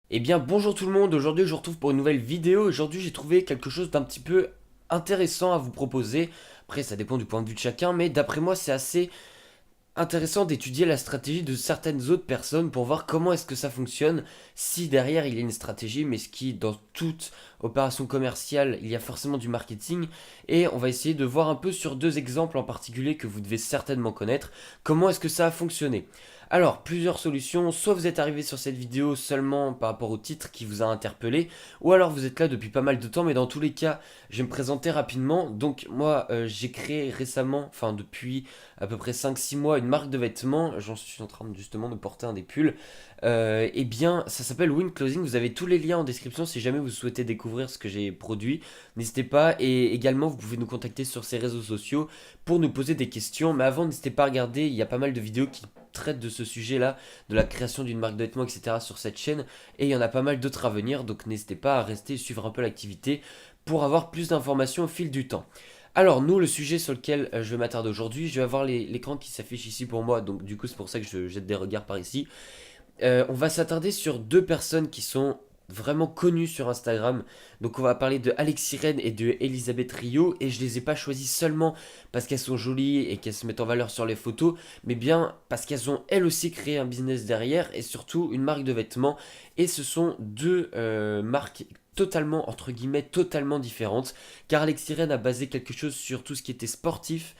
Eh bien bonjour tout le monde, aujourd'hui je vous retrouve pour une nouvelle vidéo. Aujourd'hui j'ai trouvé quelque chose d'un petit peu intéressant à vous proposer. Après ça dépend du point de vue de chacun, mais d'après moi c'est assez intéressant d'étudier la stratégie de certaines autres personnes pour voir comment est-ce que ça fonctionne, si derrière il y a une stratégie, mais ce qui dans toute opération commerciale il y a forcément du marketing, et on va essayer de voir un peu sur deux exemples en particulier que vous devez certainement connaître, comment est-ce que ça a fonctionné. Alors, plusieurs solutions, soit vous êtes arrivé sur cette vidéo seulement par rapport au titre qui vous a interpellé, ou alors vous êtes là depuis pas mal de temps, mais dans tous les cas, je vais me présenter rapidement. Donc moi, j'ai créé récemment, enfin depuis à peu près 5 6 mois, une marque de vêtements. J'en suis en train justement de porter un des pulls. Eh bien, ça s'appelle Win Clothing. Vous avez tous les liens en description si jamais vous souhaitez découvrir ce que j'ai produit. N'hésitez pas. Et également, vous pouvez nous contacter sur ces réseaux sociaux pour nous poser des questions. Mais avant, n'hésitez pas à regarder. Il y a pas mal de vidéos qui traitent de ce sujet-là, de la création d'une marque de vêtements, etc. sur cette chaîne. Et il y en a pas mal d'autres à venir. Donc n'hésitez pas à rester et suivre un peu l'activité pour avoir plus d'informations au fil du temps. Alors, nous, le sujet sur lequel je vais m'attarder aujourd'hui, je vais avoir l'écran qui s'affiche ici pour moi, donc du coup, c'est pour ça que je jette des regards par ici. On va s'attarder sur deux personnes qui sont vraiment connues sur Instagram. Donc, on va parler de Alex Irène et de Elisabeth Rio, et je les ai pas choisies seulement parce qu'elles sont jolies et qu'elles se mettent en valeur sur les photos, mais bien parce qu'elles ont elles aussi créé un business derrière et surtout une marque de vêtements. Et ce sont deux marques totalement, entre guillemets, totalement différentes, car Alex Irène a basé quelque chose sur tout ce qui était sportif,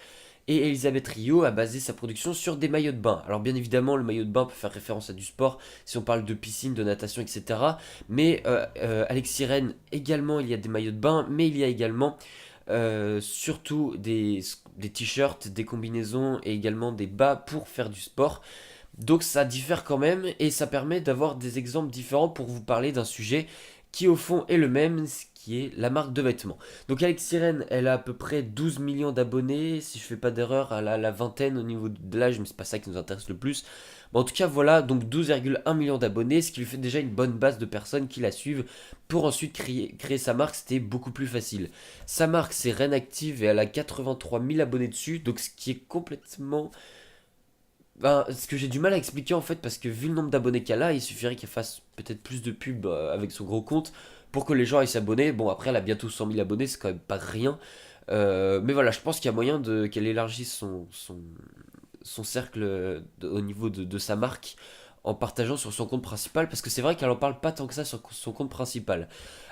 et Elisabeth Rio a basé sa production sur des maillots de bain. Alors bien évidemment, le maillot de bain peut faire référence à du sport, si on parle de piscine, de natation, etc. Mais Alex Irène, également, il y a des maillots de bain, mais il y a également surtout des t-shirts, des combinaisons et également des bas pour faire du sport. Donc ça diffère quand même et ça permet d'avoir des exemples différents pour vous parler d'un sujet qui au fond est le même, ce qui est la marque de vêtements. Donc Alex Sirène, elle a à peu près 12 millions d'abonnés, si je fais pas d'erreur, elle a la vingtaine au niveau de l'âge, mais c'est pas ça qui nous intéresse le plus. Bon, en tout cas voilà, donc 12,1 millions d'abonnés, ce qui lui fait déjà une bonne base de personnes qui la suivent. Pour ensuite créer sa marque, c'était beaucoup plus facile. Sa marque c'est Reine Active et elle a 83 000 abonnés dessus, donc ce qui est complètement ben, ce que j'ai du mal à expliquer en fait, parce que vu le nombre d'abonnés qu'elle a, il suffirait qu'elle fasse peut-être plus de pubs avec son gros compte pour que les gens aillent s'abonner. Bon, après, elle a bientôt 100 000 abonnés, c'est quand même pas rien. Mais voilà, je pense qu'il y a moyen qu'elle élargisse son cercle au niveau de sa marque en partageant sur son compte principal, parce que c'est vrai qu'elle en parle pas tant que ça sur son compte principal.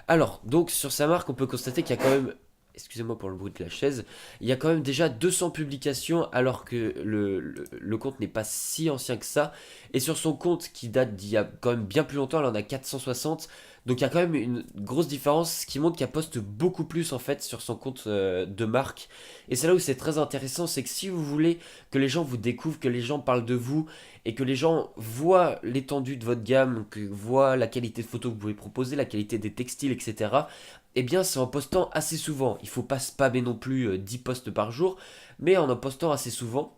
Alors, donc sur sa marque, on peut constater qu'il y a quand même, excusez-moi pour le bruit de la chaise, il y a quand même déjà 200 publications alors que le compte n'est pas si ancien que ça. Et sur son compte qui date d'il y a quand même bien plus longtemps, elle en a 460. Donc il y a quand même une grosse différence, ce qui montre qu'elle poste beaucoup plus en fait sur son compte de marque. Et c'est là où c'est très intéressant, c'est que si vous voulez que les gens vous découvrent, que les gens parlent de vous, et que les gens voient l'étendue de votre gamme, que voient la qualité de photos que vous pouvez proposer, la qualité des textiles, etc., eh bien c'est en postant assez souvent. Il ne faut pas spammer non plus 10 posts par jour, mais en postant assez souvent,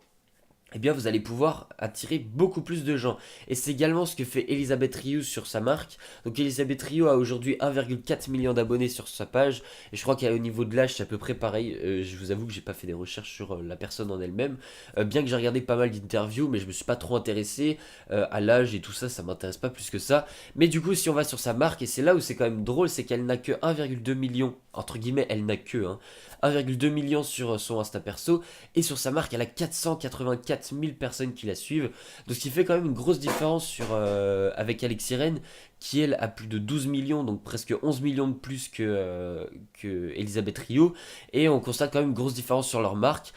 eh bien vous allez pouvoir attirer beaucoup plus de gens. Et c'est également ce que fait Elisabeth Rioux sur sa marque. Donc Elisabeth Rioux a aujourd'hui 1,4 million d'abonnés sur sa page. Et je crois qu'au niveau de l'âge, c'est à peu près pareil. Je vous avoue que j'ai pas fait des recherches sur la personne en elle-même. Bien que j'ai regardé pas mal d'interviews, mais je me suis pas trop intéressé à l'âge et tout ça, ça m'intéresse pas plus que ça. Mais du coup, si on va sur sa marque, et c'est là où c'est quand même drôle, c'est qu'elle n'a que 1,2 million, entre guillemets, elle n'a que, hein, 1,2 million sur son Insta perso, et sur sa marque, elle a 484 000 personnes qui la suivent. Donc ce qui fait quand même une grosse différence avec Alex Irène, qui elle a plus de 12 millions, donc presque 11 millions de plus que Elisabeth Rio. Et on constate quand même une grosse différence sur leur marque.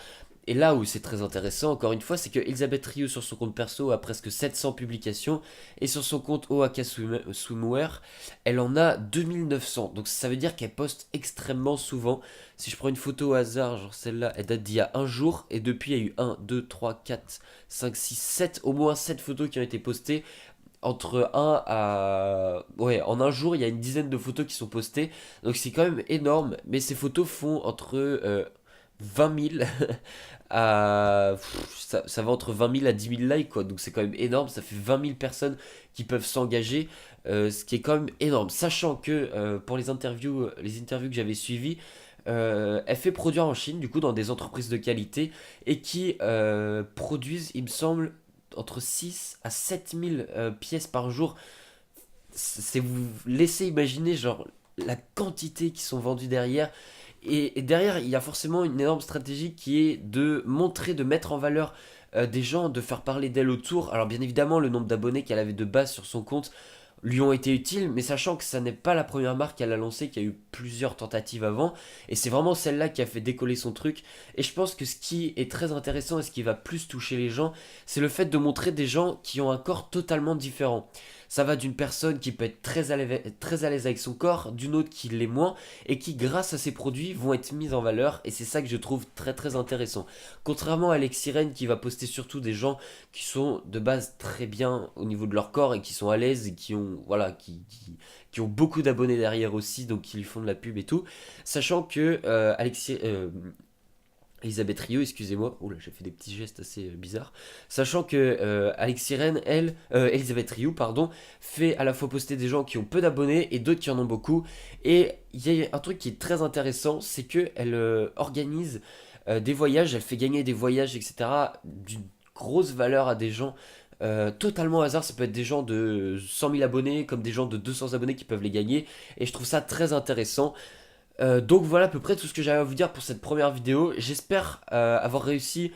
Et là où c'est très intéressant, encore une fois, c'est que Elisabeth Rio sur son compte perso a presque 700 publications et sur son compte OAK Swimwear, elle en a 2900. Donc ça veut dire qu'elle poste extrêmement souvent. Si je prends une photo au hasard, genre celle-là, elle date d'il y a un jour et depuis il y a eu 1, 2, 3, 4, 5, 6, 7, au moins 7 photos qui ont été postées. Entre un à... Ouais, en un jour, il y a une dizaine de photos qui sont postées. Donc c'est quand même énorme. Mais ces photos font entre 20 000 à... ça va entre 20 000 à 10 000 likes, quoi. Donc c'est quand même énorme. Ça fait 20 000 personnes qui peuvent s'engager. Ce qui est quand même énorme. Sachant que pour les interviews que j'avais suivies, elle fait produire en Chine, du coup, dans des entreprises de qualité et qui produisent, il me semble, entre 6 à 7 000 pièces par jour. c'est vous laisser imaginer genre la quantité qui sont vendues derrière. Et derrière, il y a forcément une énorme stratégie qui est de montrer, de mettre en valeur des gens, de faire parler d'elle autour. Alors bien évidemment, le nombre d'abonnés qu'elle avait de base sur son compte lui ont été utiles, mais sachant que ça n'est pas la première marque qu'elle a lancée, qu'il y a eu plusieurs tentatives avant, et c'est vraiment celle-là qui a fait décoller son truc. Et je pense que ce qui est très intéressant et ce qui va plus toucher les gens, c'est le fait de montrer des gens qui ont un corps totalement différent. Ça va d'une personne qui peut être très à l'aise avec son corps, d'une autre qui l'est moins, et qui grâce à ces produits vont être mises en valeur, et c'est ça que je trouve très très intéressant. Contrairement à Alex Sirène qui va poster surtout des gens qui sont de base très bien au niveau de leur corps et qui sont à l'aise et qui ont, voilà, qui ont beaucoup d'abonnés derrière aussi, donc qui lui font de la pub et tout. Sachant que Elisabeth Rio, excusez-moi, oh là j'ai fait des petits gestes assez bizarres. Sachant que Alex Sirène, Elisabeth Rio, pardon, fait à la fois poster des gens qui ont peu d'abonnés et d'autres qui en ont beaucoup. Et il y a un truc qui est très intéressant, c'est que elle organise des voyages, elle fait gagner des voyages, etc. d'une grosse valeur à des gens. Totalement au hasard, ça peut être des gens de 100 000 abonnés comme des gens de 200 abonnés qui peuvent les gagner et je trouve ça très intéressant. Donc voilà à peu près tout ce que j'avais à vous dire pour cette première vidéo. J'espère avoir réussi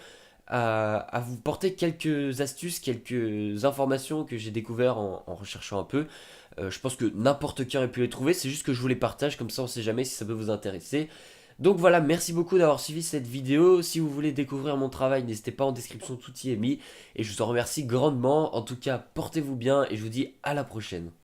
à vous porter quelques astuces, quelques informations que j'ai découvert en recherchant un peu. Je pense que n'importe qui aurait pu les trouver, c'est juste que je vous les partage, comme ça on sait jamais si ça peut vous intéresser. Donc voilà, merci beaucoup d'avoir suivi cette vidéo. Si vous voulez découvrir mon travail, n'hésitez pas, en description tout y est mis. Et je vous en remercie grandement. En tout cas, portez-vous bien et je vous dis à la prochaine.